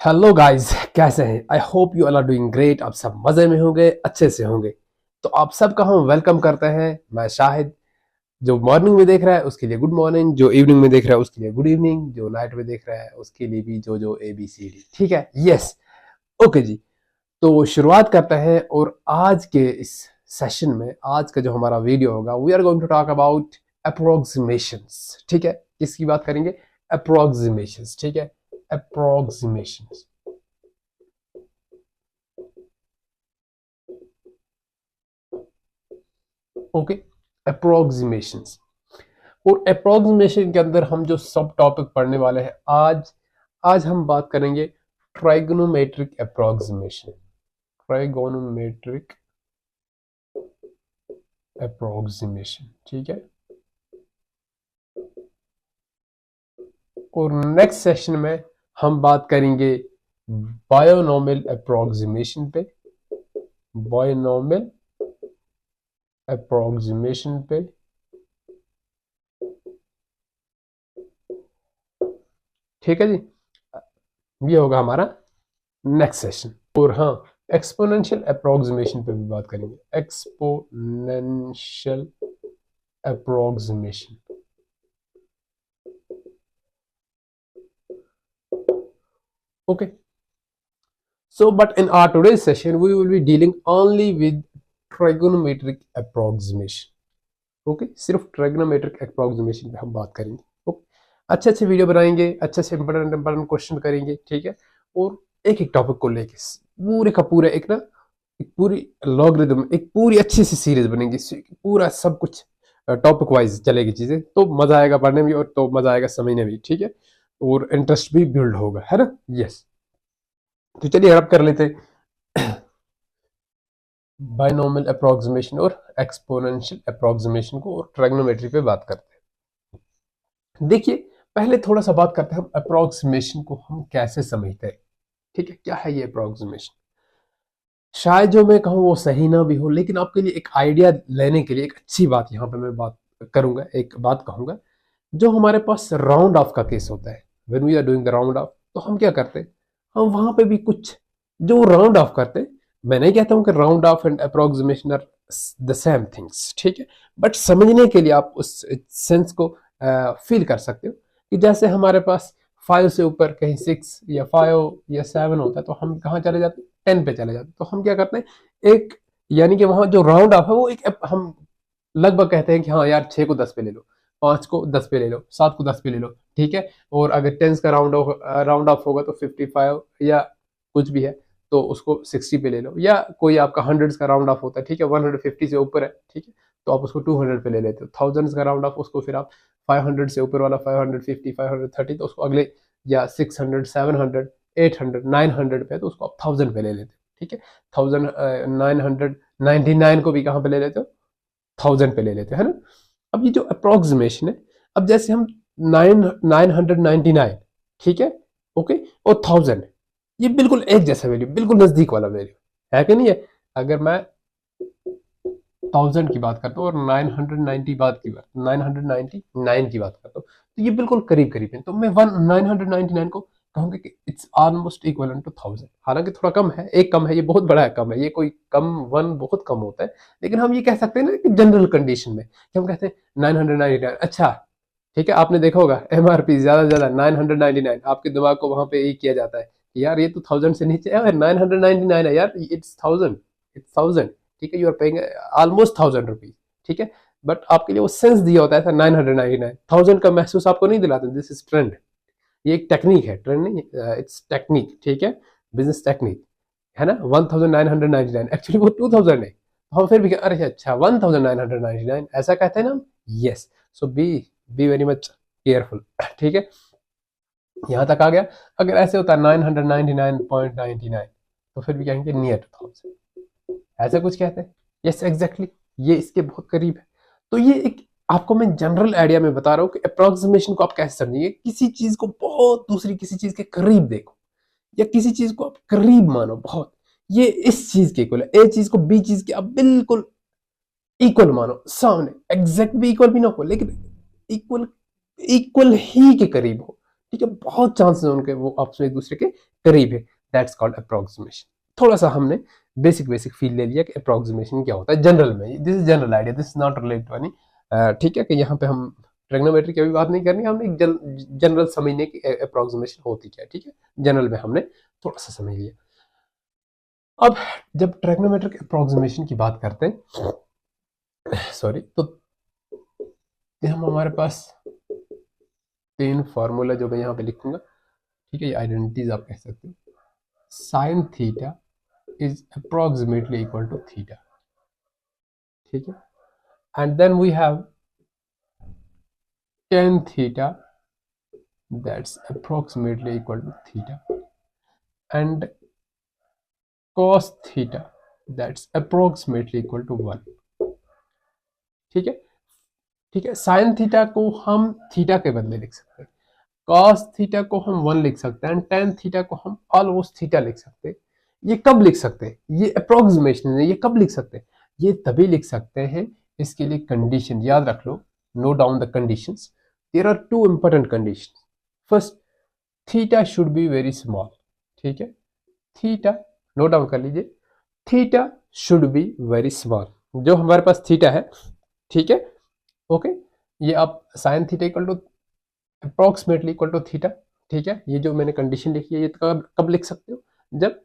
Hello guys, कैसे हैं? I hope you all are doing great. आप सब मजे में होंगे, अच्छे से होंगे। तो आप सबका हम वेलकम करते हैं। मैं शाहिद। जो मॉर्निंग में देख रहा है उसके लिए गुड मॉर्निंग, जो इवनिंग में देख रहा है उसके लिए गुड इवनिंग, जो नाइट में देख रहा है उसके लिए भी जो ए बी सी डी। ठीक है, यस। ओके जी। तो शुरुआत करते हैं। और आज के इस सेशन में आज का जो हमारा वीडियो होगा, we are going to talk about approximations. ठीक है, किसकी बात करेंगे? अप्रोक्सीमेशंस। ठीक है, अप्रोक्सीमेशंस। Okay, approximations. और अप्रोक्सीमेशन के अंदर हम जो सब टॉपिक पढ़ने वाले हैं आज आज हम बात करेंगे ट्राइगोनोमेट्रिक अप्रोक्सीमेशन। Trigonometric approximation. ठीक है। और नेक्स्ट सेशन में हम बात करेंगे बायोनॉमियल अप्रोक्सीमेशन पे। बायोनॉमियल अप्रोक्सीमेशन पे। ठीक है जी, ये होगा हमारा नेक्स्ट सेशन। और हाँ, एक्सपोनेंशियल अप्रोक्सीमेशन पे भी बात करेंगे। Exponential approximation. Okay, so but in our today's session we will be dealing only with trigonometric approximation. Okay, सिर्फ ट्राइगोनोमेट्रिक अप्रोक्सीमेशन पे हम बात करेंगे। ओके, अच्छे अच्छे वीडियो बनाएंगे, अच्छे से इंपॉर्टेंट इंपॉर्टेंट क्वेश्चन करेंगे। ठीक है। और एक एक टॉपिक को लेके पूरे का पूरा एक ना, एक पूरी लॉगरिदम, एक पूरी अच्छी सी सीरीज बनेगी। पूरा सब कुछ टॉपिक वाइज चलेगी चीजें, तो मजा आएगा पढ़ने में और तो मजा आएगा समझने में। ठीक है। और इंटरेस्ट भी बिल्ड होगा, है ना? यस। तो चलिए अब कर लेते बाइनोमियल अप्रोक्सीमेशन और एक्सपोनेंशियल अप्रोक्सीमेशन को, और ट्राइगोनोमेट्री पे बात करते हैं। देखिए, पहले थोड़ा सा बात करते हैं हम अप्रोक्सीमेशन को हम कैसे समझते हैं। ठीक है, क्या है ये अप्रोक्सीमेशन? शायद जो मैं कहूँ वो सही ना भी हो, लेकिन आपके लिए एक आइडिया लेने के लिए एक अच्छी बात यहाँ पे मैं बात करूंगा, एक बात कहूंगा। जो हमारे पास राउंड ऑफ का केस होता है, when we are doing the round off, तो हम क्या करते हैं? हम वहां पे भी कुछ जो राउंड ऑफ करते हैं। मैं नहीं कहता हूं कि round off and approximation are the same things. ठीक है, बट समझने के लिए आप उस सेंस को फील कर सकते हो कि जैसे हमारे पास 5 से ऊपर कहीं 6 या 5 या 7 होता है, तो हम कहाँ चले जाते हैं? 10 पे चले जाते हैं। तो हम क्या करते हैं, एक यानी कि वहां जो राउंड ऑफ है वो एक हम लगभग कहते हैं कि हाँ यार, 6 को 10 पे ले लो, 5 को 10 पे ले लो, 7 को 10 पे ले लो। ठीक है। और अगर टेंस का राउंड ऑफ होगा तो 55 या कुछ भी है तो उसको 60 पे ले लो, या कोई आपका हंड्रेड्स का राउंड ऑफ होता है। ठीक है, 150 से ऊपर है। ठीक है, तो आप उसको 200 पे ले लेते हो। थाउजेंड्स का राउंड ऑफ, उसको फिर आप 500 से ऊपर वाला 550 530, तो उसको अगले, या 600 700 800 900 पे, तो उसको आप 1000 पे ले लेते हो। ठीक है, 1999 को भी कहाँ पे ले लेते हो? 1000 पे ले लेते हैं, है ना? अब ये जो अप्रोक्सीमेशन है, अब जैसे हम 999, ठीक है, ओके, और 1000, ये बिल्कुल एक जैसा वैल्यू, बिल्कुल नजदीक वाला वैल्यू है कि नहीं है? अगर मैं 1000 की बात करता हूँ और 999 की बात करता हूँ, तो ये बिल्कुल करीब करीब है। तो मैं 999 को कहूंगा कि इट्स ऑलमोस्ट इक्वल टू 1000। हालांकि थोड़ा कम है, एक कम है, ये बहुत बड़ा है, कम है ये, कोई कम वन बहुत कम होता है। लेकिन हम ये कह सकते हैं ना कि जनरल कंडीशन में, कि हम कहते हैं 999। अच्छा, ठीक है, आपने देखा होगा एमआरपी ज्यादा से ज्यादा 999, आपके दिमाग को वहां पे ये किया जाता है कि यार ये तो 1000 से नीचे है, 999 है यार, इट्स 1000, इट्स 1000। ठीक है, you are paying almost 1000 rupees. ठीक है, बट आपके लिए वो सेंस दिया होता है 999, 1000 का महसूस आपको नहीं दिलाते। दिस इज ट्रेंड, ये एक टेक्निक है, ट्रेंड नहीं, इट्स टेक्निक। ठीक है, बिजनेस टेक्निक है ना। 1999 एक्चुअली वो 2000 है, तो हम फिर भी अरे अच्छा 1999 ऐसा कहते हैं ना हम। Yes, so be very much careful. ठीक है, यहां तक आ गया। अगर ऐसे होता है 999.99, तो फिर भी कहेंगे नियर टू 1000, ऐसा कुछ कहते हैं। यस एग्जैक्टली, ये इसके बहुत करीब है। तो ये एक आपको मैं जनरल आइडिया में बता रहा हूँ कि अप्रोक्सीमेशन को आप कैसे समझेंगे। किसी चीज को बहुत दूसरी किसी चीज के करीब देखो, या किसी चीज को आप करीब मानो बहुत, ये इस चीज के इक्वल है। ए चीज को बी चीज के आप बिल्कुल इक्वल मानो, सामने, एग्जैक्ट भी इक्वल भी ना हो, लेकिन इक्वल, इक्वल ही के करीब हो। ठीक है, बहुत चांसेस हैं उनके वो आपस में एक दूसरे के करीब है, दैट्स कॉल्ड अप्रोक्सीमेशन। थोड़ा सा हमने बेसिक फील ले लिया कि अप्रोक्सीमेशन क्या होता है जनरल में, this is general idea, this is not related to any, ठीक है, कि यहाँ पे हम ट्रिग्नोमेट्री की अभी बात नहीं करनी, हमने एक जनरल समझने की अप्रोक्सीमेशन होती क्या है, ठीक है, जनरल में हमने थोड़ा सा समझ लिया। अब जब ट्रिग्नोमेट्रिक अप्रोक्सीमेशन की बात करते हैं, सॉरी, तो हम हमारे पास 3 फार्मूला जो मैं यहाँ पे लिखूंगा, ठीक है, ये आइडेंटिटीज आप कह सकते हो। Sine theta is approximately equal to theta, ठीक है, and then we have tan theta that's approximately equal to theta, and cos theta that's approximately equal to 1, ठीक है, ठीक है। साइन थीटा को हम थीटा के बदले लिख सकते हैं, cos थीटा को हम 1 लिख सकते हैं, tan थीटा को हम ऑलमोस्ट थीटा लिख सकते हैं। ये कब लिख सकते हैं, ये अप्रोक्सीमेशन है, ये कब लिख सकते हैं, ये तभी लिख सकते हैं, इसके लिए कंडीशन याद रख लो, note down the conditions. There are 2 important conditions. First, theta should be very small, ठीक है, थीटा नोट डाउन कर लीजिए, theta should be very small. जो हमारे पास थीटा है, ठीक है, ओके, ये आप sine theta equal to approximately equal to theta, ठीक है, ये जो मैंने कंडीशन लिखी है, ये कब लिख सकते हो, जब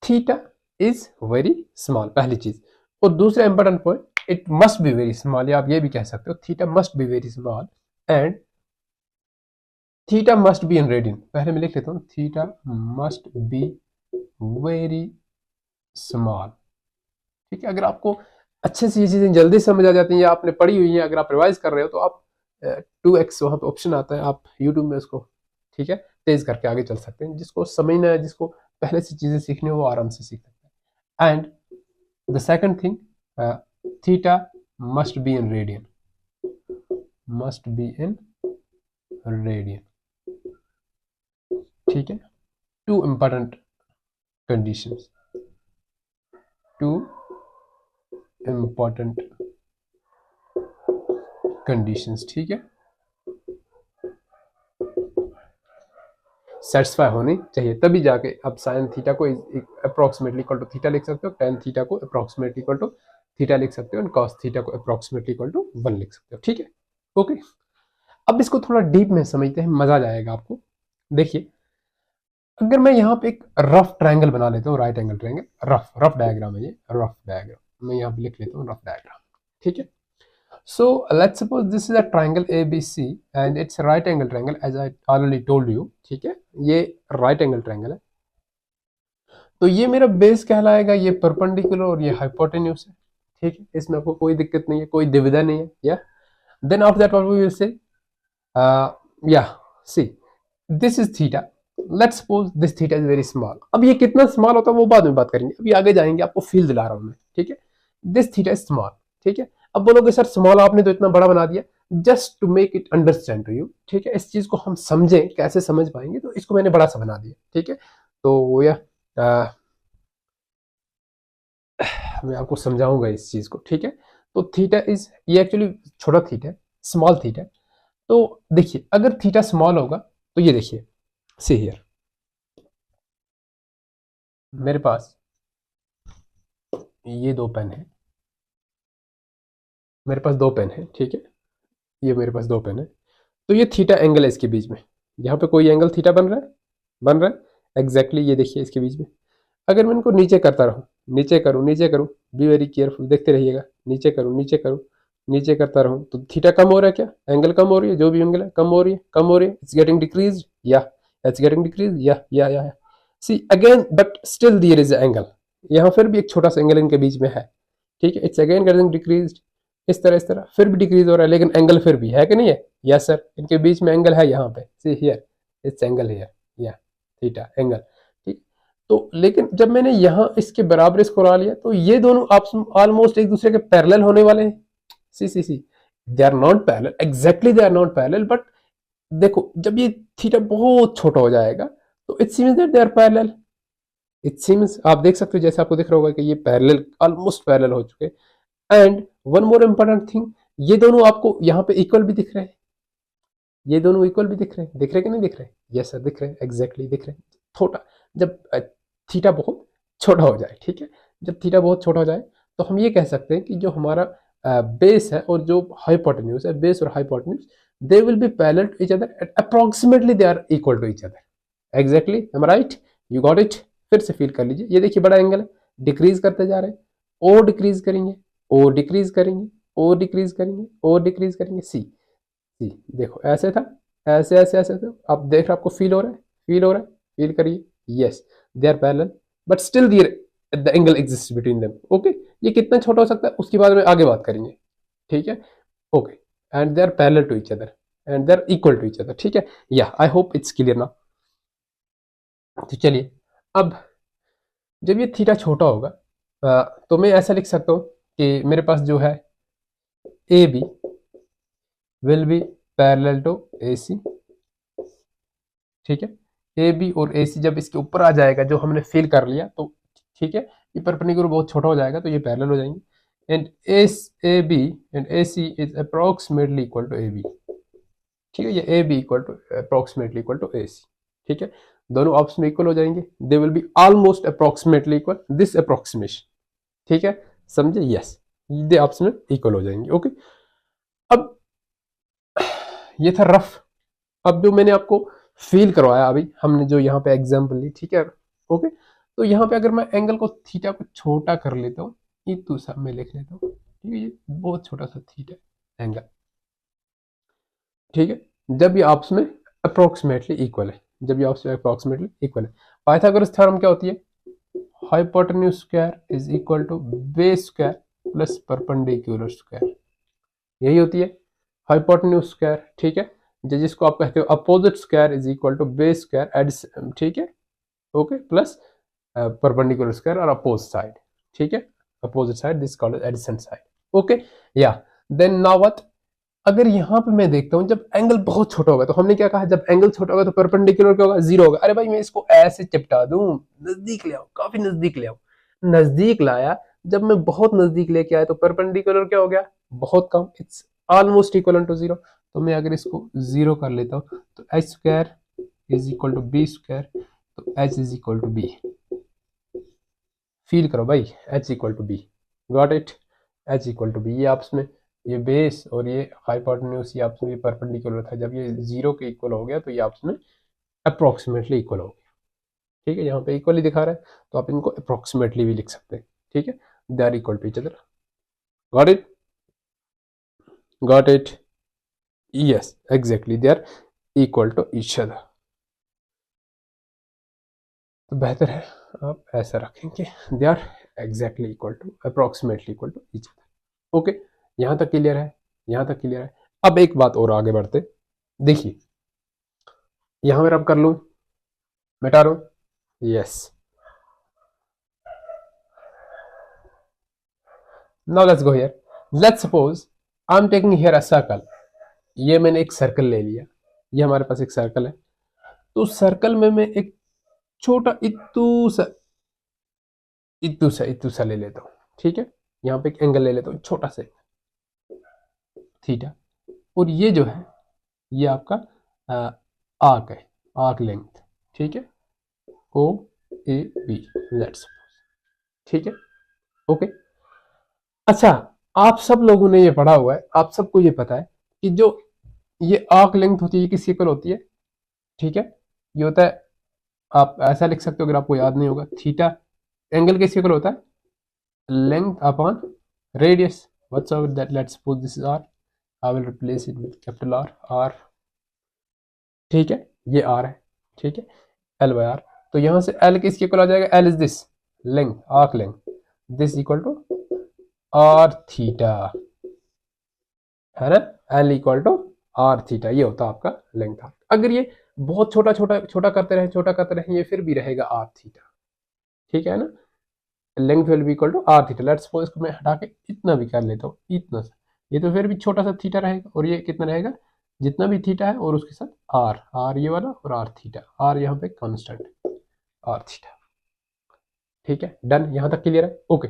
थीटा इज वेरी स्मॉल, पहली चीज। और दूसरा important point, it must be very small, या आप ये भी कह सकते हो theta must B very small and theta must be in radian. पहले मैं लिख लेता हूँ, theta must B very small, ठीक है। अगर आपको अच्छे से ये चीजें जल्दी समझ आ जाती हैं या आपने पढ़ी हुई है, अगर आप रिवाइज कर रहे हो, तो आप 2x वहां पे ऑप्शन आता है, आप यूट्यूब में उसको, ठीक है, तेज करके आगे चल सकते हैं। जिसको समझना है, जिसको पहले से चीजें सीखनी हो, वो आराम से सीख सकते हैं। And the second thing, theta must be in radian, must be in radian, ठीक है। 2 इंपॉर्टेंट कंडीशंस, 2 इंपॉर्टेंट कंडीशंस, ठीक है, सेटिस्फाई होनी चाहिए, तभी जाके आप साइन थीटा को अप्रोक्सीमेटली इक्वल टू थीटा लिख सकते हो, टेन थीटा को अप्रोक्सीमेटली इक्वल टू थीटा लिख सकते हो, एंड कॉस थीटा को अप्रोक्सीमेटली इक्वल टू 1 लिख सकते हो, ठीक है, ओके। अब इसको थोड़ा डीप में समझते हैं, मजा आ जाएगा आपको। देखिए, अगर मैं यहाँ पे एक रफ ट्रायंगल बना लेता हूँ, right angle triangle, rough diagram है ये, रफ डायग्राम मैं यहाँ पे लिख लेता हूँ, रफ डायग्राम, ठीक है। So let's suppose this is a triangle ABC and it's a right angle triangle as I already told you, ठीक है, ये right angle triangle है। तो ये मेरा बेस कहलाएगा, ये परपेंडिकुलर और ये हाइपोटेन्यूज है, ठीक है, इसमें आपको कोई दिक्कत नहीं है, कोई दुविधा नहीं है, या then after that what we will say, या see this is theta, let's suppose this theta is very small. अब ये कितना स्मॉल होता है वो बाद में बात करेंगे, अभी आगे जाएंगे, आपको फील दिला रहा हूं मैं, ठीक है। दिस थीटा इज स्मॉल, ठीक है। अब बोलोगे सर स्मॉल आपने तो इतना बड़ा बना दिया, just to make it understand to you, ठीक है, इस चीज को हम समझें, कैसे समझ पाएंगे, तो इसको मैंने बड़ा सा बना दिया, ठीक है। तो या मैं आपको समझाऊंगा इस चीज को, ठीक है। तो थीटा इज, ये एक्चुअली छोटा थीटा है, स्मॉल थीटा। तो देखिए, अगर थीटा स्मॉल होगा तो ये देखिए, सी हियर, मेरे पास ये 2 पेन है, मेरे पास 2 पेन है, ठीक है, ये मेरे पास 2 पेन है। तो ये थीटा एंगल है इसके बीच में, यहाँ पे कोई एंगल थीटा बन रहा है, बन रहा है एग्जैक्टली, ये देखिए इसके बीच में। अगर मैं इनको नीचे करता रहूँ, नीचे करूँ, नीचे करूँ, बी वेरी केयरफुल, देखते रहिएगा, नीचे करूँ, नीचे करूँ, नीचे करता रहूँ, तो थीटा कम हो रहा है क्या, एंगल कम हो रही है, जो भी एंगल है कम हो रही है, कम हो रही है, इट्स गेटिंग डिक्रीज, या इट्स गेटिंग डिक्रीज, या see again, but still there is angle, यहाँ फिर भी एक छोटा सा एंगल इनके बीच में है, ठीक है, इट्स अगेन गेटिंग डिक्रीज, इस तरह फिर भी डिक्रीज हो रहा है, लेकिन एंगल फिर भी है कि नहीं है, यस सर, इनके बीच में एंगल है, यहाँ पे see here, it's angle here, या थीटा एंगल, ठीक। तो लेकिन जब मैंने यहाँ इसके बराबर इसको ला लिया, तो ये दोनों ऑलमोस्ट एक दूसरे के पैरेलल होने वाले हैं, see they are not parallel, exactly they are not parallel, but देखो जब ये थीटा बहुत छोटा हो जाएगा तो it seems that they are parallel, it seems, आप देख सकते हो जैसे आपको दिख रहा होगा कि ये पैरेलल, ऑलमोस्ट पैरेलल हो चुके। And one more important thing, ये दोनों आपको यहाँ पे इक्वल भी दिख रहे हैं, ये दोनों इक्वल भी दिख रहे हैं, दिख रहे कि नहीं दिख रहे? यस सर दिख रहे हैं, एग्जैक्टली दिख रहे हैं। छोटा, जब थीटा बहुत छोटा हो जाए, ठीक है, जब थीटा बहुत छोटा हो जाए तो हम ये कह सकते हैं कि जो हमारा बेस है और जो हाइपोटेन्यूज है, बेस और hypotenuse, they will be parallel to each other at approximately they are equal to each other. Exactly, am I right? You got it? फिर से फील कर लीजिए, ये देखिए बड़ा एंगल है, डिक्रीज करते जा रहे हैं, और डिक्रीज करेंगे, और डिक्रीज करेंगे, और डिक्रीज करेंगे, और डिक्रीज करेंगे। सी सी देखो ऐसे था, ऐसे ऐसे ऐसे था, आप देख रहे, आपको फील हो रहा है, फील हो रहा है, फील करिए। Yes, they are parallel but still the angle exist between them. Okay, ये कितना छोटा हो सकता है उसके बारे में आगे बात करेंगे, ठीक है? Okay, and they are parallel to each other and they are equal to each other, ठीक है? या आई होप इट्स क्लियर ना। तो चलिए, अब जब ये थीटा छोटा होगा तो मैं ऐसा लिख सकता हूँ कि मेरे पास जो है A B will be parallel to A C, ठीक है? ए बी और ए सी जब इसके ऊपर आ जाएगा, जो हमने फील कर लिया, तो ठीक है, ये परपेंडिकुलर बहुत छोटा हो जाएगा तो ये पैरेलल हो जाएंगे। And A B and A C is approximately equal to A B, ठीक है? ये A B equal to approximately equal to A C, ठीक है? दोनों आपस में इक्वल हो जाएंगे, they will be almost approximately equal, this approximation, ठीक है? समझे? यस, दे आपस में इक्वल हो जाएंगे। ओके, अब ये था रफ। अब जो मैंने आपको फील करवाया अभी, हमने जो यहाँ पे एग्जाम्पल ली, ठीक है? ओके, तो यहाँ पे अगर मैं एंगल को थीटा को छोटा कर लेता हूँ, इतू सा मैं लिख लेता हूँ, ठीक है? ये बहुत छोटा सा थीटा एंगल, ठीक है? जब ये आपस में अप्रोक्सीमेटली इक्वल है, जब ये आपस में अप्रोक्सीमेटली इक्वल है। पाइथागोरस थ्योरम क्या होती है? Hypotenuse square is equal to base square plus perpendicular square, यही होती है हाइपोटेन्यूज स्क्वायर, ठीक है? जिसको आप कहते हो opposite square is equal to base square, ठीक है? ओके, प्लस परपेंडिकुलर स्क्वायर और अपोज साइड, ठीक है? Opposite side this called adjacent side. Okay, या देन नाउ व्हाट, अगर यहाँ पे मैं देखता हूँ जब एंगल बहुत छोटा होगा, तो हमने क्या कहा, जब एंगल छोटा होगा तो परपेंडिकुलर क्या होगा? जीरो होगा। अरे भाई मैं इसको ऐसे चिपटा दूं, नजदीक ले आओ, काफी नजदीक ले आओ, नजदीक लाया, जब मैं बहुत नजदीक लेके आया तो परपेंडिकुलर क्या हो गया? बहुत कम, it's almost equal to zero. तो मैं अगर इसको जीरो कर लेता हूँ तो H square is equal to B square, तो H is equal to B. Feel करो भाई, H equal to B, got it? H equal to B, ये आपस में, ये बेस और ये हाइपोटेन्यूज, ये आपस में परपेंडिकुलर था, जब ये जीरो के इक्वल हो गया तो ये आपस में अप्रोक्सीमेटली इक्वल हो गया, ठीक है? यहाँ पे इक्वली दिखा रहा है तो आप इनको अप्रोक्सीमेटली भी लिख सकते हैं, ठीक है? They are equal to each other, got it? Got it? Yes, exactly, they are equal to each other. तो बेहतर है आप ऐसा रखेंगे, they are exactly equal to, approximately equal to each other. Okay, यहां तक क्लियर है? यहां तक क्लियर है? अब एक बात और आगे बढ़ते, देखिए यहां पर अब कर लूं, मिटा रहा हूं, yes. Now let's go here, let's suppose I am taking here a circle, ये मैंने एक सर्कल ले लिया, ये हमारे पास एक सर्कल है, तो सर्कल में मैं एक छोटा इतू सा ले लेता हूँ, ठीक है? यहाँ पे एक एंगल ले लेता हूँ छोटा सा थीटा, और ये जो है ये आपका आर्क है, आर्क लेंथ, ठीक है? ओ ए बी, लेट्स, ठीक है? ओके, अच्छा, आप सब लोगों ने ये पढ़ा हुआ है, आप सबको ये पता है कि जो ये आर्क लेंथ होती है ये किस इक्वल होती है, ठीक है? ये होता है, आप ऐसा लिख सकते हो अगर आपको याद नहीं होगा, थीटा एंगल किस इक्वल होता है? Length upon radius, whatsoever that, let's suppose this is r, I will replace it with capital R, ठीक है? ये r है, ठीक है? L by r, तो यहां से L किसके इक्वल आ जाएगा? L is this length, arc length, this equal to r theta, है ना? L equal to r theta, ये होता है आपका लेंथ आर्क। अगर ये बहुत छोटा छोटा छोटा करते रहे, छोटा करते रहे, ये फिर भी रहेगा r थीटा, ठीक है ना? Length will be equal to r theta. Let's suppose इसको मैं हटा के इतना भी कर लेता हूँ, इतना सा, ये तो फिर भी छोटा सा थीटा रहेगा, और ये कितना रहेगा? जितना भी थीटा है और उसके साथ आर, आर ये वाला और आर थीटा, आर यहाँ पे कांस्टेंट है, आर थीटा, ठीक है? डन, यहाँ तक क्लियर है? ओके,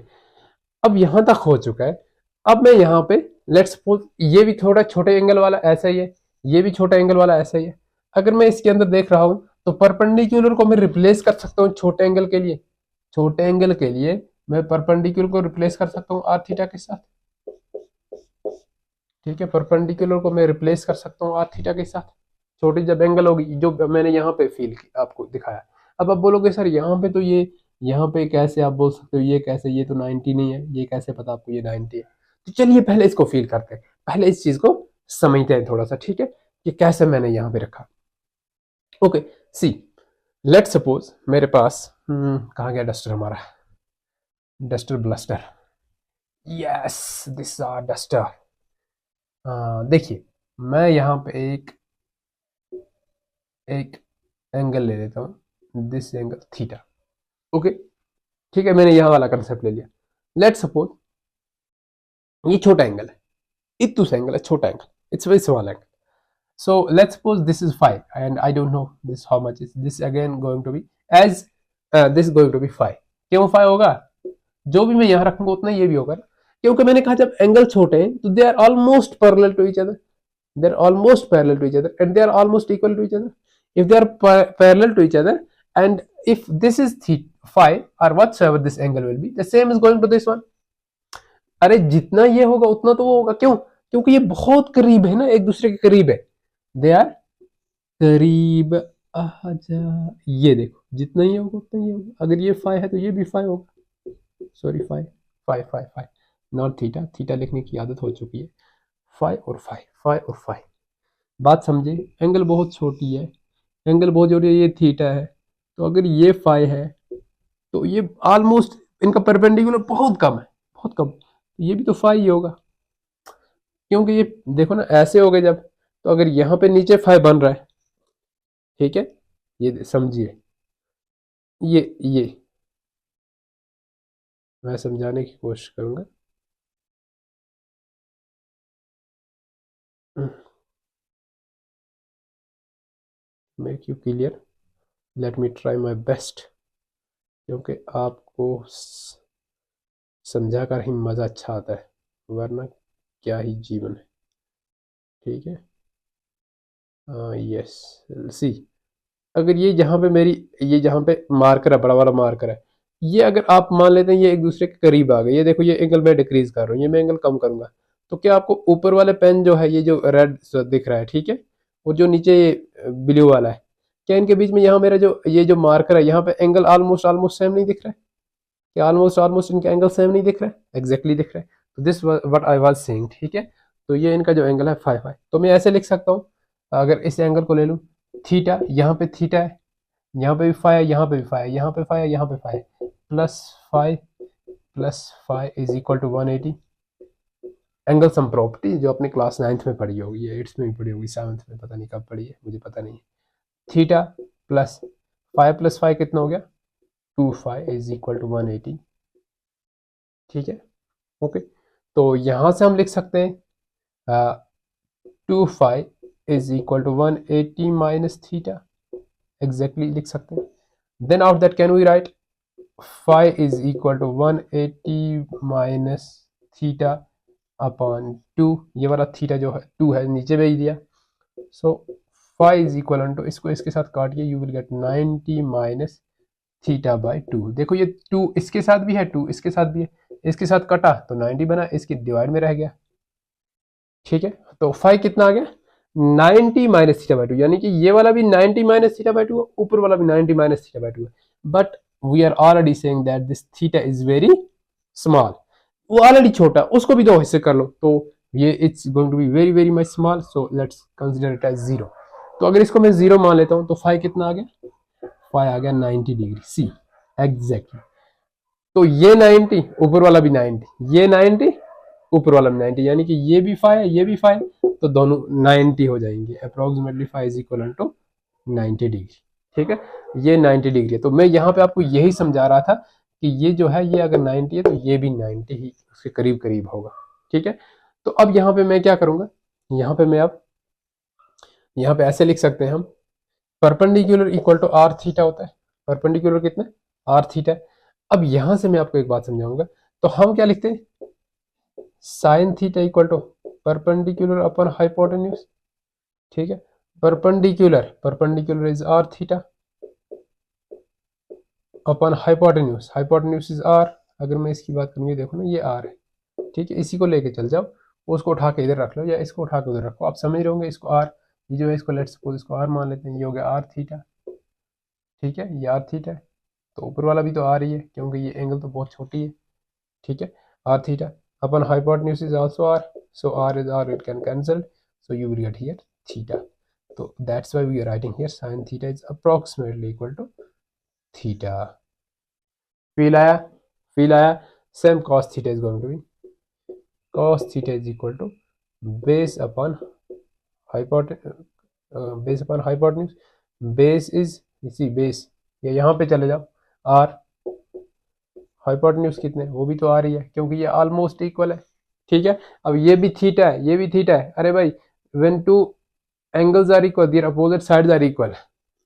अब यहाँ तक हो चुका है। अब मैं यहाँ पे लेट्स सपोज ये भी थोड़ा छोटे एंगल वाला ऐसा ही है, ये भी छोटा एंगल वाला ऐसा ही है। अगर मैं इसके अंदर देख रहा हूं तो परपेंडिकुलर को मैं रिप्लेस कर सकता हूँ छोटे एंगल के लिए। छोटे एंगल के लिए मैं परपेंडिकुलर को रिप्लेस कर सकता हूँ आर थीटा के साथ। ठीक है, परपेंडिकुलर को मैं रिप्लेस कर सकता हूँ आर थीटा के साथ। छोटी जब एंगल होगी जो मैंने यहाँ पे फील आपको दिखाया। अब आप बोलोगे सर यहाँ पे तो ये, यहाँ पे कैसे आप बोल सकते हो ये कैसे, ये तो 90 नहीं है, ये कैसे पता आपको ये 90 है। तो चलिए पहले इसको फील करते हैं, पहले इस चीज को समझते हैं थोड़ा सा, ठीक है, कि कैसे मैंने यहाँ पे रखा। ओके सी, लेट सपोज मेरे पास कहाँ गया डस्टर हमारा, duster bluster, yes this are duster. देखिए मैं यहाँ पे एक एक एंगल ले लेता हूँ, दिस एंगल थीटा। ओके ठीक है, मैंने यहाँ वाला कंसेप्ट ले लिया। लेट सपोज ये छोटा एंगल है, इतुस एंगल है, छोटा angle, it's very small angle. So let's suppose this is 5 and I don't know this how much is this again going to be as this is going to be 5। क्यों 5 होगा? जो भी मैं यहाँ रखूंगा उतना ये भी होगा, क्योंकि मैंने कहा जब एंगल छोटे हैं तो they are almost parallel to each other, they are almost parallel to each other and they are almost equal to each other. if they are parallel to each other and if this is phi or whatsoever this angle will be, the same is going to this one। अरे जितना ये होगा उतना तो वो होगा, क्यों? क्योंकि ये बहुत करीब है ना, एक दूसरे के करीब है, दे आर करीब। आजा, ये देखो जितना ये होगा उतना ये होगा। अगर ये फाइ है तो ये भी फाइ होगा, sorry phi phi phi phi not theta, theta लिखने की आदत हो चुकी है। फाइ और फाइ, फाइ और फाइ, बात समझे? एंगल बहुत छोटी है, एंगल बहुत छोटी है, ये थीटा है, तो अगर ये फाइ है तो ये ऑलमोस्ट इनका परपेंडिकुलर बहुत कम है, बहुत कम, ये भी तो फाइ ही होगा। क्योंकि ये देखो ना ऐसे हो गए जब, तो अगर यहाँ पे नीचे फाइ बन रहा है, ठीक है, ये समझिए, ये मैं समझाने की कोशिश करूंगा। Make you clear, let me try my best, क्योंकि आपको समझा कर ही मज़ा अच्छा आता है, वरना क्या ही जीवन है। ठीक है, यस सी, अगर ये जहाँ पे मेरी, ये जहाँ पे मार्कर है, बड़ा वाला मार्कर है, ये अगर आप मान लेते हैं ये एक दूसरे के करीब आ गए, ये देखो ये एंगल मैं डिक्रीज कर रहा हूँ, ये मैं एंगल कम करूंगा, तो क्या आपको ऊपर वाले पेन जो है ये जो रेड दिख रहा है, ठीक है, और जो नीचे ब्लू वाला है, क्या इनके बीच में यहाँ मेरा जो ये जो मार्कर है यहाँ पे एंगल ऑलमोस्ट ऑलमोस्ट सेम नहीं दिख रहा है? क्या ऑलमोस्ट ऑलमोस्ट इनके एंगल सेम नहीं दिख रहा है? एग्जैक्टली दिख रहा है। तो this what I was saying, ठीक है। तो ये इनका जो एंगल है 5 तो मैं ऐसे लिख सकता हूँ, अगर इस एंगल को ले लूँ, थीटा, यहाँ पे थीटा है, यहाँ पे भी फाइ है, यहाँ पे भी फाइ है, यहाँ पे फाइ है, यहाँ पे फाइ है, plus phi is equal to 180। Angle sum property जो अपने क्लास 9th में पढ़ी होगी, या 8th में भी पढ़ी होगी, 7th में पता नहीं कब पढ़ी है, मुझे पता नहीं है। थीटा प्लस फाइ कितना हो गया? 2 फाइ इज इक्वल टू 180। ठीक है, ओके। तो यहां से हम लिख सकते हैं 2 phi is equal to 180 minus theta, exactly लिख सकते हैं। Then after that can we write phi is equal to 180 minus theta upon 2, ये वाला थीटा जो है 2 है नीचे भेज दिया। So phi is equal to, इसको इसके साथ काटिए, you will get 90 minus theta by 2। देखो ये 2 इसके साथ भी है, 2 इसके साथ भी है, इसके साथ कटा तो 90 बना, इसके डिवाइड में रह गया। ठीक है, तो फाइ कितना आ गया? 90 माइनस थीटा बाई 2, यानी कि ये वाला भी 90 माइनस थीटा बाई 2 है, ऊपर वाला भी 90 माइनस थीटा बाई 2 है। But we are already saying that this theta is very small, वो ऑलरेडी छोटा, उसको भी 2 हिस्से कर लो, तो ये it's going to be very very much small, so let's consider it as 0। तो अगर इसको मैं 0 मान लेता हूं तो फाइ कितना आ गया? फाइ आ गया 90 डिग्री, सी एग्जैक्टली। तो ये 90, ऊपर वाला भी 90, ये 90, ऊपर वाला भी 90, यानी कि ये भी फाइ है, ये भी फाइ, तो दोनों 90 हो जाएंगे। Approximately phi is equal to 90 degree. ठीक है, ये 90 डिग्री है। तो मैं यहाँ पे आपको यही समझा रहा था कि ये जो है, ये अगर 90 है तो ये भी 90 ही उसके करीब करीब होगा। ठीक है, तो अब यहाँ पे मैं क्या करूंगा, यहाँ पे मैं अब यहाँ पे ऐसे लिख सकते हैं हम, perpendicular equal to r theta होता है। परपेंडिकुलर कितना? R theta. अब यहां से मैं आपको एक बात समझाऊंगा, तो हम क्या लिखते हैं? Sine theta equal to perpendicular upon hypotenuse. ठीक है। Perpendicular is R theta upon hypotenuse is R. अगर मैं इसकी बात करूँ, ये देखो ना, ये आर है, ठीक है। इसी को लेके चल जाओ, उसको उठा के इधर रख लो या इसको उठा के उधर रखो, आप समझ रहे होंगे। इसको आर, ये जो है इसको लेट्स सपोज इसको आर मान लेते हैं, ये हो गया आर थीटा, ठीक है, ये आर थीटा है। तो ऊपर वाला भी तो आर ही है क्योंकि ये एंगल तो बहुत छोटी है, ठीक है, R theta upon hypotenuse is also R, so R is R, it can cancel, so you will get here theta. तो that's why we are writing here sin theta is approximately equal to theta. Feel आया। Same cos theta is going to be cos theta is equal to base upon hypotenuse. Base is इसी base, या यहाँ पे चले जाओ, are, hypotenuse कितने, वो भी तो आ रही है क्योंकि ये ऑलमोस्ट इक्वल है, ठीक है। अब ये भी थीटा है, ये भी थीटा है। अरे भाई, when two angles are equal their opposite sides are equal,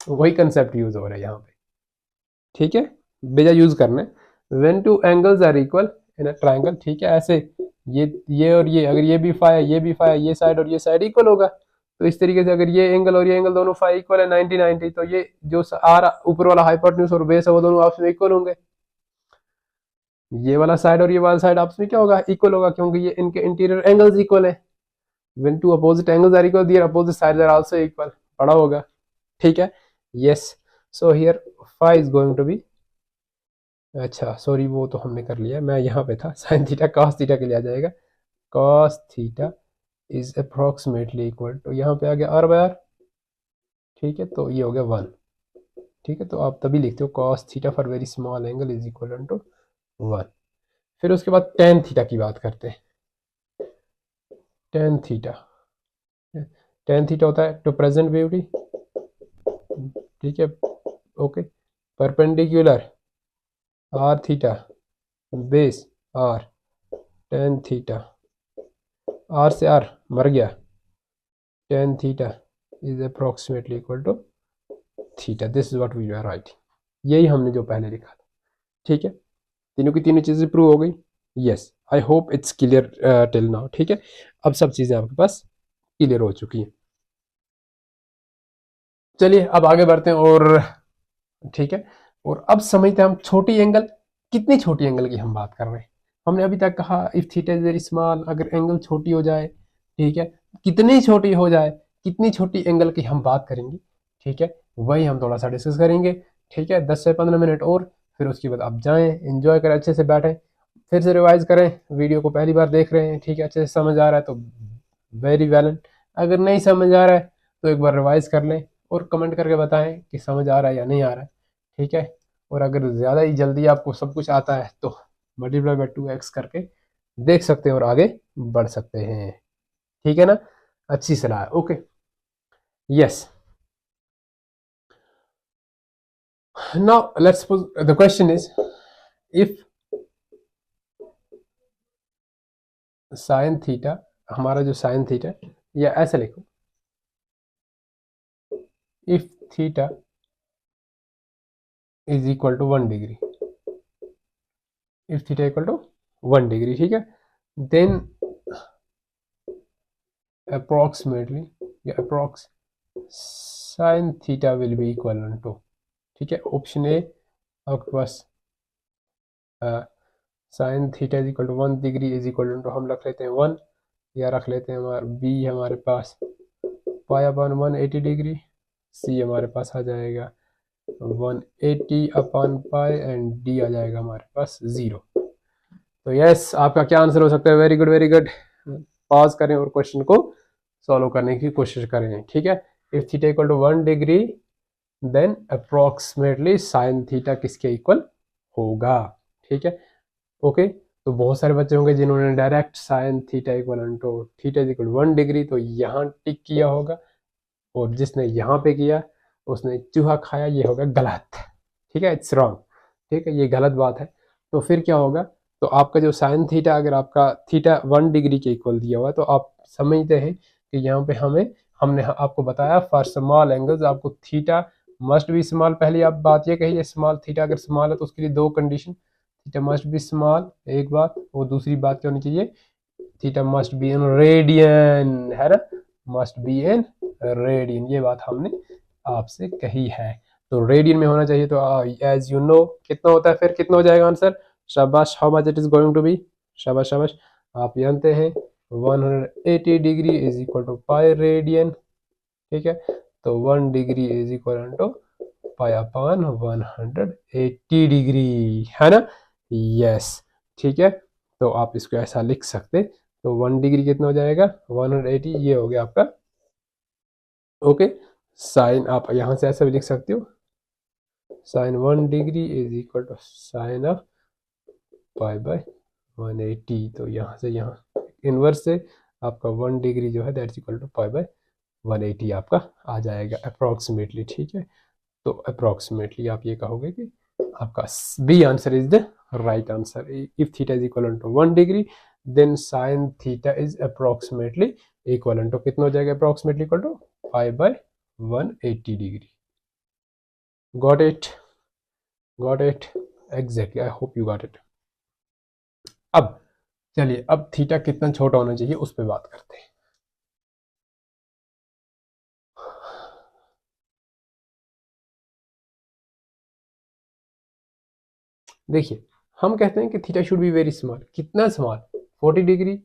वही कंसेप्ट यूज हो रहा है यहाँ पे, ठीक है, बेजा यूज करना। When two angles are equal in a triangle, ठीक है, ऐसे ये और ये, अगर ये भी फाई है, ये भी फाई है, ये साइड और ये साइड इक्वल होगा, तो इस तरीके से अगर ये एंगल और ये एंगल दोनों फाई इक्वल है 90 90, तो ये जो आर ऊपर वाला हाइपोटेन्यूज और बेस है वो दोनों आपस में इक्वल होंगे। ये वाला साइड और ये वाला साइड आपस में क्या होगा, इक्वल होगा, क्योंकि ये इनके इंटीरियर एंगल्स इक्वल है। When two opposite angles are equal their opposite sides are also equal, पड़ा होगा, ठीक है। Yes, so here phi is going to be, अच्छा सॉरी वो तो हमने कर लिया, मैं यहाँ पे था, साइन थीटा cos थीटा के लिए आ जाएगा, cos theta is approximately equal to, यहाँ पे आ गया r बाय r, ठीक है, तो ये हो गया 1, ठीक है। तो आप तभी लिखते हो cos theta for very small angle is equal to 1। फिर उसके बाद tan थीटा की बात करते हैं। tan थीटा होता है टू प्रेजेंट ब्यूटी, ठीक है, okay. Perpendicular r theta base r, tan theta, r से r मर गया, tan theta is approximately equal to theta. This is what we are writing, यही हमने जो पहले लिखा था, ठीक है। तीनों की तीनों चीजें प्रूव हो गई। Yes, I hope it's clear till now, ठीक है। अब सब चीजें आपके पास क्लियर हो चुकी हैं। चलिए अब आगे बढ़ते हैं, और ठीक है, और अब समझते हैं हम छोटी एंगल, कितनी छोटी एंगल की हम बात कर रहे हैं। हमने अभी तक कहा if theta is very small, अगर एंगल छोटी हो जाए, ठीक है, कितनी छोटी हो जाए, कितनी छोटी एंगल की हम बात करेंगे, ठीक है, वही हम थोड़ा सा डिस्कस करेंगे, ठीक है। 10 से 15 मिनट और, फिर उसके बाद आप जाएं, एंजॉय करें, अच्छे से बैठें, फिर से रिवाइज करें। वीडियो को पहली बार देख रहे हैं, ठीक है, अच्छे से समझ आ रहा है तो वेरी वेल, अगर नहीं समझ आ रहा है तो एक बार रिवाइज कर लें और कमेंट करके बताएं कि समझ आ रहा है या नहीं आ रहा है, ठीक है। और अगर ज़्यादा ही जल्दी आपको सब कुछ आता है तो मल्टीप्लाई बाय 2x करके देख सकते हैं और आगे बढ़ सकते हैं, ठीक है ना। अच्छी सलाह है, okay. Yes, now let's suppose the question is if sine theta, हमारा जो साइन थीटा, या ऐसे लिखो, if theta is equal to 1 degree, if theta equal to 1 degree, ठीक है, देन approximately या approx sine theta will be equal to, ठीक है। ऑप्शन ए आपके पास sine theta is equal to 1 degree is equal to हम रख लेते हैं 1, या रख लेते हैं हमारा बी हमारे पास पाई अपॉन 180 डिग्री, सी हमारे पास आ जाएगा 180 अपॉन पाई, एंड डी आ जाएगा हमारे पास 0। तो यस, आपका क्या आंसर हो सकता है, very good very good. Pause करें और क्वेश्चन को सॉल्व करने की कोशिश करें, ठीक है। If theta equal to 1 degree then approximately sine theta किसके इक्वल होगा, ठीक है, ओके। तो बहुत सारे बच्चे होंगे जिन्होंने direct sine theta equal to theta equal 1 degree तो यहाँ टिक किया होगा, और जिसने यहाँ पे किया उसने चूहा खाया, ये होगा गलत, ठीक है, इट्स रॉन्ग, ठीक है, ये गलत बात है। तो फिर क्या होगा, तो आपका जो साइन थीटा, अगर आपका थीटा 1 डिग्री के इक्वल दिया हुआ है, तो आप समझते हैं कि यहाँ पे हमने आपको बताया फॉर स्मॉल एंगल्स आपको थीटा मस्ट बी स्मॉल। पहली आप बात ये कही है स्मॉल थीटा अगर स्मॉल है तो उसके लिए दो condition, theta must be small एक बात, और दूसरी बात क्या होनी चाहिए, theta must be in radian, है ना, मस्ट बी इन रेडियन, ये बात हमने आपसे कही है। तो रेडियन में होना चाहिए, तो एज यू नो कितना होता है, फिर कितना हो जाएगा आंसर। शाबाश, how much it is going to be. शाबाश शाबाश, आप जानते हैं 180 degree is equal to pi radian. ठीक है, तो 1 degree is equal to pi upon 180 degree, है ना। यस, ठीक है, तो आप इसको ऐसा लिख सकते। तो 1 डिग्री कितना हो जाएगा, 180, ये हो गया आपका। ओके, साइन आप यहां से ऐसा भी लिख सकते हो, sine 1 degree is equal to sine of pi by 180। तो यहाँ से यहाँ इनवर्स से आपका 1 डिग्री जो है that's equal to pi by 180 आपका आ जाएगा अप्रोक्सीमेटली। ठीक है, तो अप्रोक्सीमेटली आप ये कहोगे कि आपका B answer is the right answer. If theta is equal to 1 degree then sine theta is approximately equal to कितना हो जाएगा, approximately equal to pi by 180 degree. Got it, got it, exactly, I hope you got it. अब चलिए, अब theta कितना छोटा होना चाहिए उस पर बात करते हैं। देखिए, हम कहते हैं कि theta should be very small. कितना स्मॉल, 40 डिग्री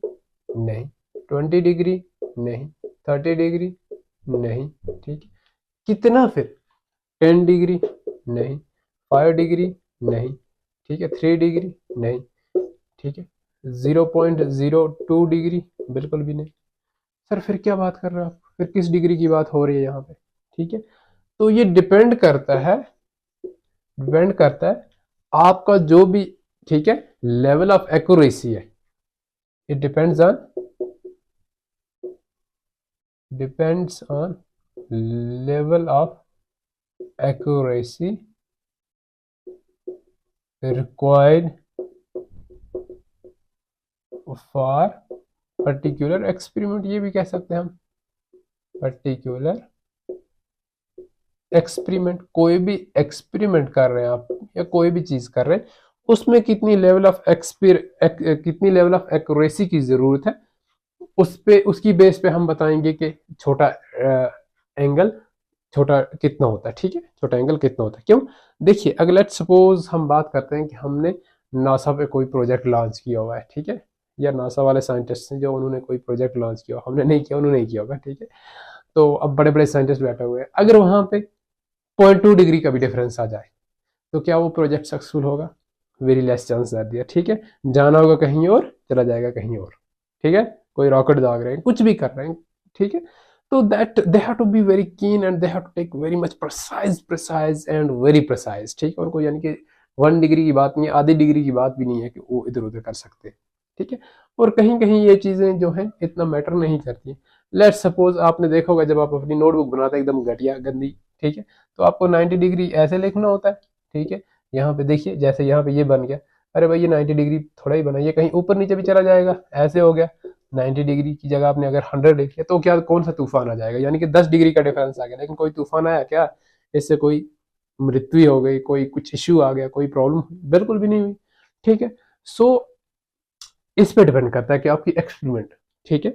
नहीं, 20 डिग्री नहीं, 30 डिग्री नहीं, ठीक है। कितना फिर, 10 डिग्री नहीं, 5 डिग्री नहीं, ठीक है, 3 डिग्री नहीं, ठीक है, 0.02 डिग्री बिल्कुल भी नहीं। सर फिर क्या बात कर रहे हो आप, फिर किस डिग्री की बात हो रही है यहाँ पे। ठीक है, तो ये डिपेंड करता है, डिपेंड करता है आपका जो भी, ठीक है, लेवल ऑफ एक्यूरेसी है। It depends on level of accuracy required for particular experiment, ये भी कह सकते हैं हम। पर्टिकुलर एक्सपेरिमेंट, कोई भी एक्सपेरिमेंट कर रहे हैं आप या कोई भी चीज कर रहे हैं, उसमें कितनी लेवल ऑफ कितनी लेवल ऑफ एक्यूरेसी की जरूरत है, उस पे, उसकी बेस पे हम बताएंगे कि छोटा एंगल, छोटा कितना होता है। ठीक है, छोटा एंगल कितना होता है, क्यों। देखिए, अगर लेट्स सपोज हम बात करते हैं कि हमने नासा पे कोई प्रोजेक्ट लॉन्च किया हुआ है, ठीक है, या नासा वाले साइंटिस्ट हैं जो उन्होंने कोई प्रोजेक्ट लॉन्च किया, हमने नहीं किया, उन्होंने किया होगा, ठीक है। तो अब बड़े बड़े साइंटिस्ट बैठे हुए हैं, अगर वहां पे 0.2 डिग्री का भी डिफरेंस आ जाए तो क्या वो प्रोजेक्ट सक्सेसफुल होगा, वेरी लेस चांस दे दिया। ठीक है, जाना होगा कहीं और, चला जाएगा कहीं और। ठीक है, कोई रॉकेट दाग रहे हैं, कुछ भी कर रहे हैं, ठीक है, तो that they have to be very keen and they have to take very much precise and very precise. ठीक है, उनको यानी कि 1 डिग्री की बात नहीं है, आधी डिग्री की बात भी नहीं है कि वो इधर उधर कर सकते। ठीक है, और कहीं कहीं ये चीजें जो है इतना मैटर नहीं करती। लेट सपोज आपने देखा होगा जब आप अपनी नोटबुक बनाते हैं एकदम घटिया गंदी, ठीक है, तो आपको 90 डिग्री ऐसे लिखना होता है। ठीक है, यहाँ पे देखिए, जैसे यहाँ पे ये बन गया, अरे भाई ये 90 डिग्री थोड़ा ही बना, ये कहीं ऊपर नीचे भी चला जाएगा, ऐसे हो गया। 90 डिग्री की जगह आपने अगर 100 लिख लिया तो क्या, कौन सा तूफान आ जाएगा, यानी कि 10 डिग्री का डिफरेंस आ गया, लेकिन कोई तूफान आया क्या, इससे कोई मृत्यु हो गई, कोई कुछ इश्यू आ गया, कोई प्रॉब्लम, बिल्कुल भी नहीं हुई। ठीक है, सो इस पे डिपेंड करता है कि आपकी एक्सपेरिमेंट, ठीक है,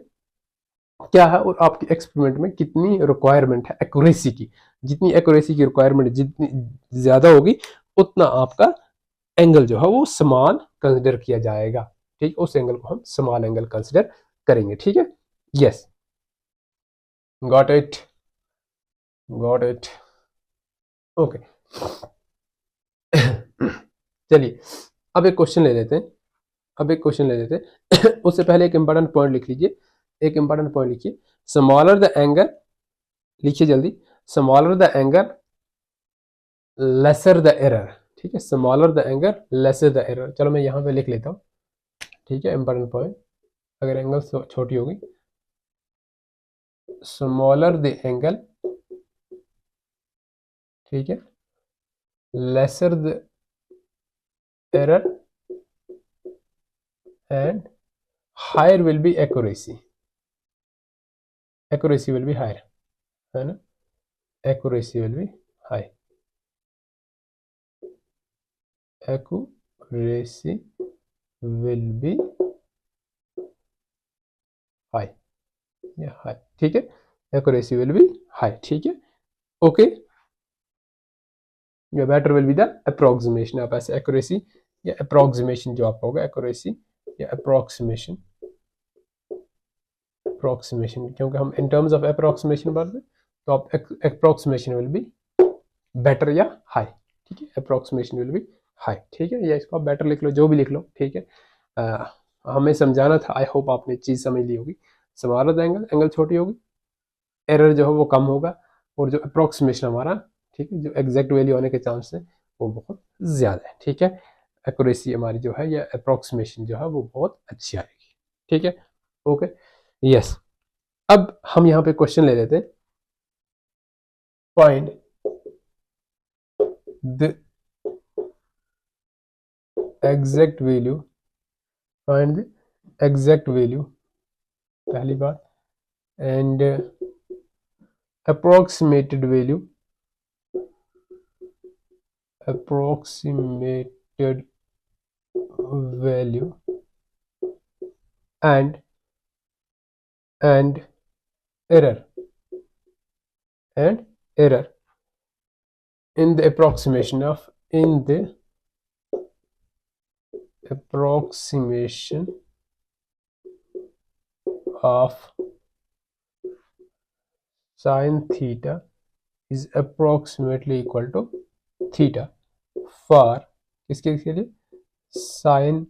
क्या है, और आपकी एक्सपेरिमेंट में कितनी रिक्वायरमेंट है एक्यूरेसी की। जितनी एक्यूरेसी की रिक्वायरमेंट जितनी ज्यादा होगी, उतना आपका एंगल जो है वो स्मॉल कंसिडर किया जाएगा। ठीक, उस एंगल को हम स्मॉल एंगल कंसिडर करेंगे। ठीक है, yes, got it, got it, okay. चलिए, अब एक क्वेश्चन ले लेते हैं, अब एक क्वेश्चन ले लेते हैं। उससे पहले एक इंपॉर्टेंट पॉइंट लिख लीजिए, एक इंपॉर्टेंट पॉइंट लिखिए, स्मॉलर द एंगल, लिखिए जल्दी, smaller the angle laser the error. ठीक है, smaller the angle laser the error, चलो मैं यहाँ पे लिख लेता हूँ। ठीक है, इंपॉर्टेंट पॉइंट, अगर एंगल छोटी होगी, स्मॉलर द एंगल, ठीक है, lesser the error and higher will be accuracy, accuracy will be higher, है ना, accuracy will be high, accuracy will be high, या हाई। ठीक है, एक्यूरेसी विल बी हाई, ठीक है, ओके, या better will be the approximation, आप ऐसे एक्यूरेसी या अप्रोक्सीमेशन जो आपका होगा, एक्यूरेसी या अप्रोक्सीमेशन, अप्रोक्सीमेशन, क्योंकि हम इन टर्म्स ऑफ अप्रोक्सीमेशन बात करें तो आप अप्रोक्सीमेशन विल बी बेटर या हाई, ठीक है, अप्रोक्सीमेशन विल बी हाई, ठीक है, या इसको आप बेटर लिख लो, जो भी लिख लो, ठीक है। हमें समझाना था, आई होप आपने चीज़ समझ ली होगी। स्मॉलर एंगल, एंगल छोटी होगी, एरर जो है वो कम होगा, और जो अप्रोक्सीमेशन हमारा, ठीक है, जो एग्जैक्ट वैल्यू होने के चांस है वो बहुत ज़्यादा है, ठीक है, एक्यूरेसी हमारी जो है या अप्रोक्सीमेशन जो है वो बहुत अच्छी आएगी, ठीक है, ओके, यस। अब हम यहाँ पे क्वेश्चन ले लेते हैं, find the exact value, find the exact value, पहली बात, and approximated value, approximated value, and error, and error in the approximation of, in the approximation of sin theta is approximately equal to theta for, किसके लिए, sin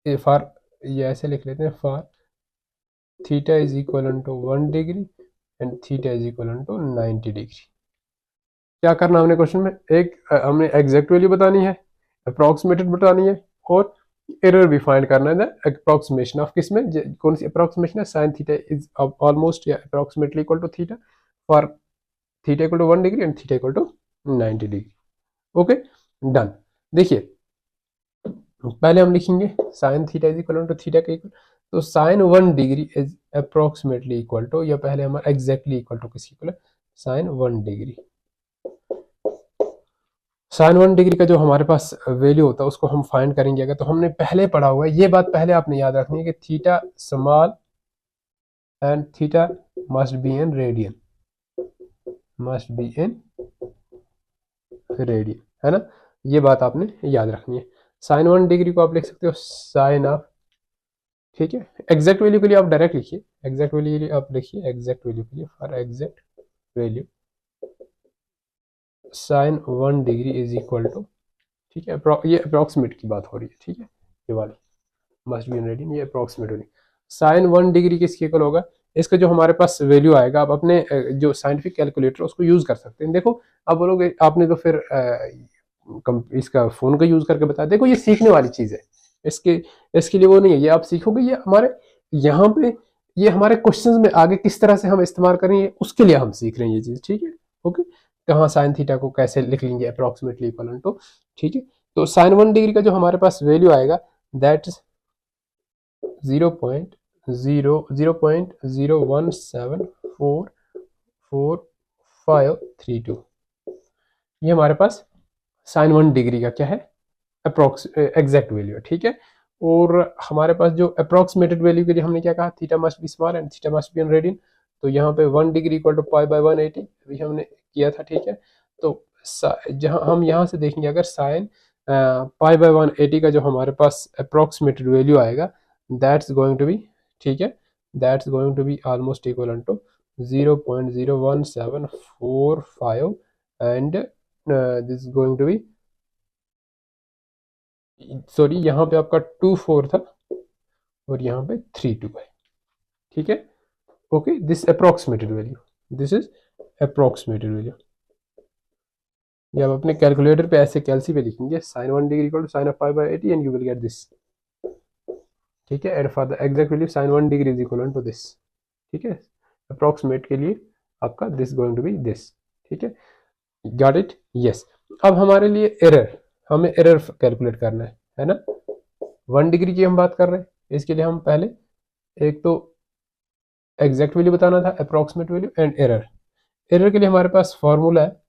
for, ये ऐसे लिख लेते हैं, for theta is equal to 1 degree and theta is equal to 90 degree. क्या करना हमने क्वेश्चन में, एक हमने एग्जैक्ट वैल्यू बतानी है, अप्रोक्सीमेटेड बतानी है, और एरर भी फाइंड करना है, अप्रोक्सीमेशन ऑफ किस में, कौन सी अप्रोक्सीमेशन है, साइन थीटा इज ऑलमोस्ट या approximately equal to theta for theta equal to 1 degree and theta equal to 90 degree, okay, done. देखिए पहले हम लिखेंगे sine theta is equal to theta के इक्वल, तो sine 1 degree is approximately equal to, या पहले हमारा एग्जैक्टली इक्वल टू किसकी इक्वल है, साइन 1 डिग्री, साइन 1 डिग्री का जो हमारे पास वैल्यू होता है उसको हम फाइंड करेंगे। अगर तो हमने पहले पढ़ा हुआ है, ये बात पहले आपने याद रखनी है कि theta small and theta must be in radian, must be in radian, है ना, ये बात आपने याद रखनी है। साइन 1 डिग्री को आप लिख सकते हो साइन ऑफ, ठीक है, एग्जैक्ट वैल्यू के लिए आप डायरेक्ट लिखिए, एग्जैक्ट वैल्यू के लिए आप लिखिए, एग्जैक्ट वैल्यू के लिए, for exact value sine 1 degree is equal to, ठीक है, ये अप्रोक्सीमेट की बात हो रही है, ठीक है, ये वाली मस्ट बी इन रेडियन, ये अप्रोक्सीमेट होगी। साइन 1 डिग्री किसके इक्वल होगा, इसका जो हमारे पास वैल्यू आएगा, आप अपने जो साइंटिफिक कैलकुलेटर उसको यूज कर सकते हैं। देखो आप बोलोगे आपने तो फिर इसका फोन का यूज करके बताया, देखो ये सीखने वाली चीज है, इसके लिए वो नहीं है, ये आप सीखोगे, ये हमारे यहाँ पे, ये हमारे क्वेश्चंस में आगे किस तरह से हम इस्तेमाल करेंगे उसके लिए हम सीख रहे हैं ये चीज, ठीक है, ओके, कहाँ साइन थीटा को कैसे लिख लेंगे अप्रोक्सीमेटली इक्वल टू, ठीक है, तो साइन 1 डिग्री का जो हमारे पास वैल्यू आएगा दैट इज 0.001744532, ये हमारे पास साइन 1 डिग्री का क्या है, अप्रोक्स एग्जैक्ट वैल्यू है, ठीक है। और हमारे पास जो अप्रोक्सीमेटेड वैल्यू के लिए हमने क्या कहा, theta must be small and theta must be in radian, तो यहाँ पे 1 degree equal to pi by 180 अभी हमने किया था, ठीक है, तो जहाँ हम यहाँ से देखेंगे अगर साइन पाई बाय 180 का जो हमारे पास अप्रोक्सीमेटेड वैल्यू आएगा दैट्स गोइंग टू बी, ठीक है, that's going to be almost equal to 0.01745 and this going to be, sorry यहाँ पे आपका 24 था और यहाँ पे 32 है, ठीक है, okay, this approximated value, this is approximated value, ये आप अपने कैलकुलेटर पे ऐसे कैलसी पे लिखेंगे sine 1 degree equal to sine of pi by 80 and you will get this, ठीक है, and for the exact value sine 1 degree is equal to this, ठीक है, अप्रोक्सीमेट के लिए आपका this going to be this, ठीक है, गॉट इट, यस। अब हमारे लिए एरर, हमें एरर कैलकुलेट करना है ना, 1 डिग्री की हम बात कर रहे हैं, इसके लिए हम पहले एक तो एग्जैक्ट वैल्यू बताना था, approximate value and error, error के लिए हमारे पास फॉर्मूला है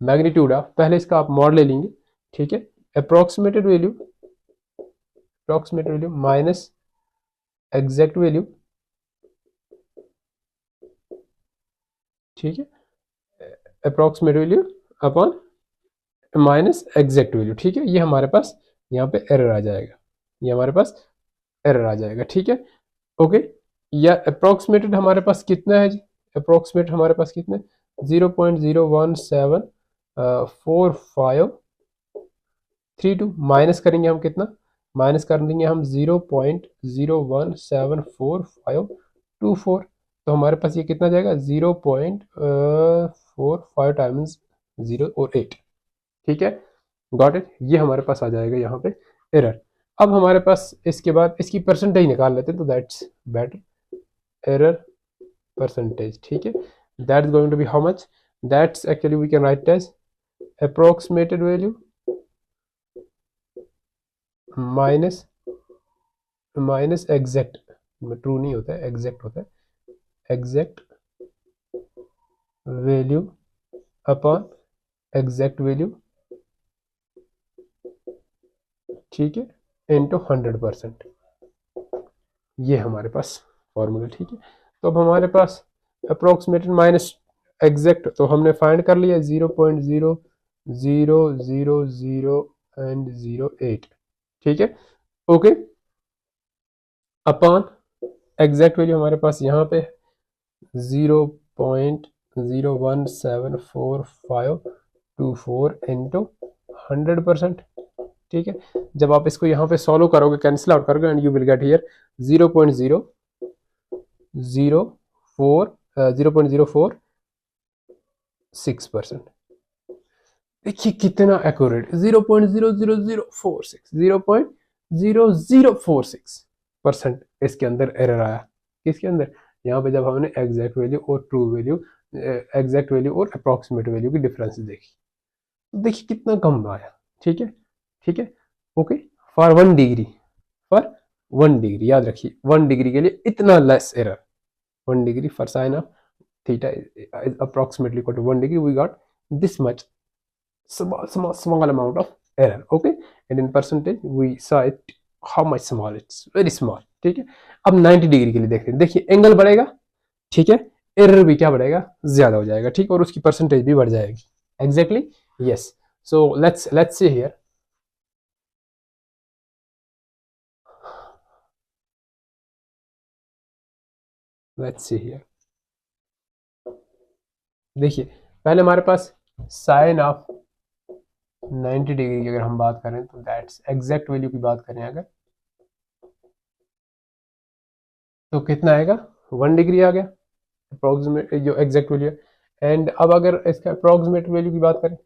मैग्नीट्यूड ऑफ, पहले इसका आप मॉड ले लेंगे, ठीक है, approximated value, approximate value minus exact value ठीक है, approximate value upon minus exact value. ठीक है, ये हमारे पास यहाँ पे एरर आ जाएगा, ये हमारे पास एरर आ जाएगा। ठीक है, ओके। या अप्रोक्सीमेटेड हमारे पास कितना है जी, अप्रोक्सीमेट हमारे पास कितना है, 0.0174532। माइनस करेंगे हम कितना, माइनस कर देंगे हम 0.0174524। तो हमारे पास ये कितना जाएगा, 0.45 टाइम्स 0 और 8। ठीक है, गॉट इट, ये हमारे पास आ जाएगा यहाँ पे एरर। अब हमारे पास इसके बाद इसकी परसेंटेज निकाल लेते हैं, तो दैट्स बेटर, एरर परसेंटेज। ठीक है, that's going to be how much, that's actually we can write as approximated value minus minus exact, true नहीं होता है, एग्जैक्ट होता है, exact value upon exact value. ठीक है, इंटू 100%, ये हमारे पास फॉर्मूला। ठीक है, तो अब हमारे पास अप्रोक्सीमेटेड माइनस एग्जैक्ट तो हमने फाइंड कर लिया 0.00000 एंड 08। ठीक है, ओके, अपॉन एग्जैक्ट वैल्यू हमारे पास यहाँ पे 0.0174524 इंटू 100%। ठीक है, जब आप इसको यहाँ पे सॉल्व करोगे, कैंसिल आउट करोगे, and you will get here 0.046%। देखिए कितना एक्यूरेट, 0.00046 इसके अंदर एरर आया। किसके अंदर, यहाँ पे जब हमने एग्जैक्ट वैल्यू और ट्रू वैल्यू, एग्जैक्ट वैल्यू और अप्रोक्सीमेट वैल्यू की डिफरेंस देखी, तो देखिए कितना कम आया। ठीक है, ठीक है, okay, for 1 degree, for 1 degree, याद रखिए 1 डिग्री के लिए इतना less error. 1 degree for sine of theta is approximately equal to 1 degree, we got this much small amount of error. Okay, and in percentage we saw it how much small, it's very small. ठीक है, अब 90 degree के लिए देखते हैं, देखिए angle बढ़ेगा, ठीक है, एरर भी क्या बढ़ेगा, ज्यादा हो जाएगा। ठीक, और उसकी परसेंटेज भी बढ़ जाएगी। Exactly, yes. So let's see here, let's see here, देखिए पहले हमारे पास साइन ऑफ 90 डिग्री की अगर हम बात करें, तो दैट्स एग्जैक्ट वैल्यू की बात करें अगर, तो कितना आएगा, 1 डिग्री आ गया अप्रोक्सीमेट जो एग्जैक्ट वैल्यू है। एंड अब अगर इसका अप्रोक्सीमेट वैल्यू की बात करें,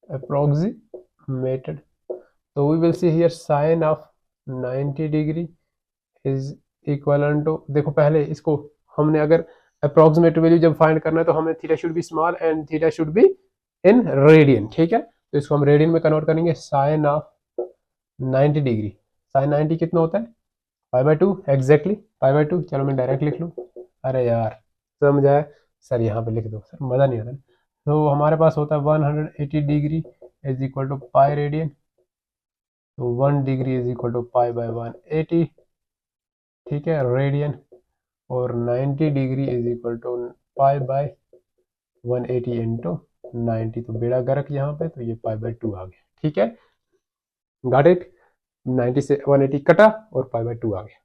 अप्रोक्सीमेटेड, तो we will see here sine of 90 degree is equal to, देखो पहले इसको हमने अगर अप्रोक्सीमेट वैल्यू जब फाइंड करना है, तो हमें theta should B small and theta should B in radian. ठीक है, तो इसको हम रेडियन में कन्वर्ट करेंगे, साइन ऑफ 90 डिग्री, साइन 90 कितना होता है, π/2, एग्जैक्टली π/2। चलो मैं डायरेक्ट लिख लूँ, अरे यार समझ आया सर, यहाँ पे लिख दो सर, मज़ा नहीं आता। तो हमारे पास होता है 180 degree is equal to pi radian, तो 1 डिग्री इज इक्वल टू π/180। ठीक है, रेडियन, और 90 degree is equal to π/180 into 90, तो बेड़ा गर्क यहाँ पे, तो ये π/2 आ गया। ठीक है, गॉट इट, 90 से 180 कटा और π/2 आ गया।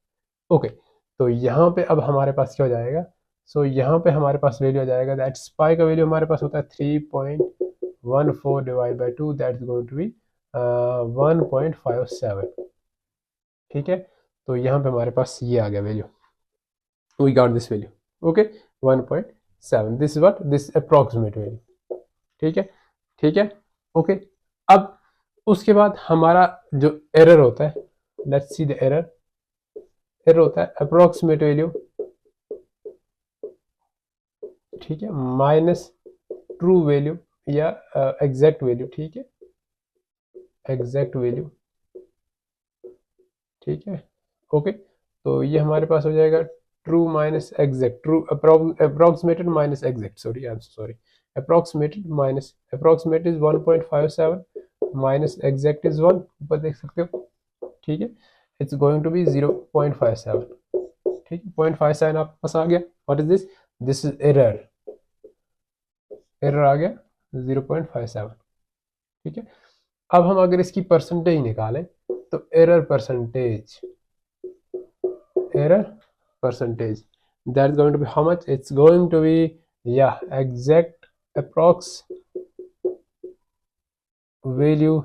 ओके, तो यहाँ पे अब हमारे पास क्या हो जाएगा, सो यहाँ पे हमारे पास वैल्यू आ जाएगा, दैट्स पाई का वैल्यू हमारे पास होता है 3.14 divide by 2, that's going to be 1.57। ठीक है, तो यहाँ पे हमारे पास ये आ गया value, we got this value. Okay, 1.7, this is what, this approximate value. ठीक है, ठीक है, ओके। अब उसके बाद हमारा जो एरर होता है, let's see the error, error होता है अप्रोक्सीमेट वैल्यू, ठीक है, माइनस ट्रू वैल्यू या एग्जैक्ट वैल्यू। ठीक है, एग्जैक्ट वैल्यू। ठीक है, ओके, तो ये हमारे पास हो जाएगा true minus exact, true approximated minus exact, sorry I am sorry, approximated minus, approximate is 1.57 minus exact is 1, ऊपर देख सकते हो। ठीक है, इट्स गोइंग टू बी 0.57। ठीक है, 0.57 आपके पास आ गया। What is this, this is error, error आ गया 0.57। ठीक है, अब हम अगर इसकी परसेंटेज निकालें तो error percentage that's going to be how much? It's going to be, yeah, exact approx value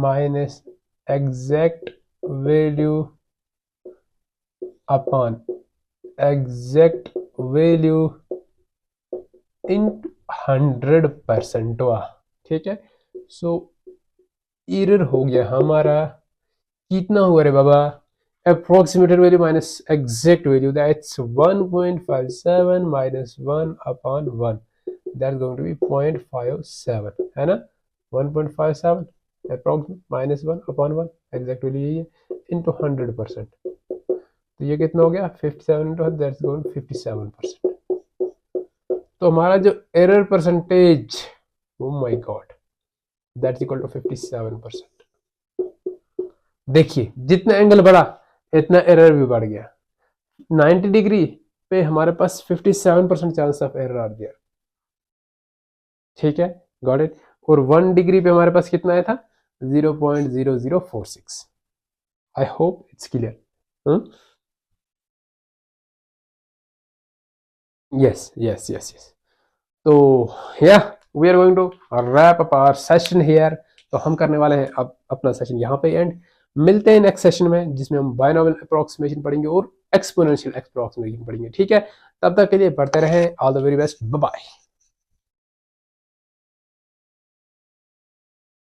minus exact value upon exact value into 100% हुआ। ठीक है, सो एरर हो गया हमारा कितना हुआ रे बाबा, approximated value minus exact value, that's 1.57 minus 1 upon 1, that's going to be 0.57 है ना, 1.57 approximate minus 1 upon 1 exact value यही है into 100%, तो ये कितना हो गया 57 into 100, that's going to 57%। तो हमारा जो error percentage, oh my god, that's equal to 57%। देखिए जितना एंगल बढ़ा इतना एरर भी बढ़ गया। 90 डिग्री पे हमारे पास 57% चांस ऑफ एरर आ गया। ठीक है, गॉट इट। और 1 डिग्री पे हमारे पास कितना आया था 0.0046। I hope it's clear. Yes yes yes yes. तो या we are going to wrap up our session here. तो हम करने वाले हैं अब अपना सेशन यहाँ पे एंड। मिलते हैं नेक्स्ट सेशन में जिसमें हम बायनोमियल अप्रोक्सीमेशन पढ़ेंगे और एक्सपोनेंशियल अप्रोक्सीमेशन पढ़ेंगे। ठीक है, तब तक के लिए पढ़ते रहें। All the very best, bye bye.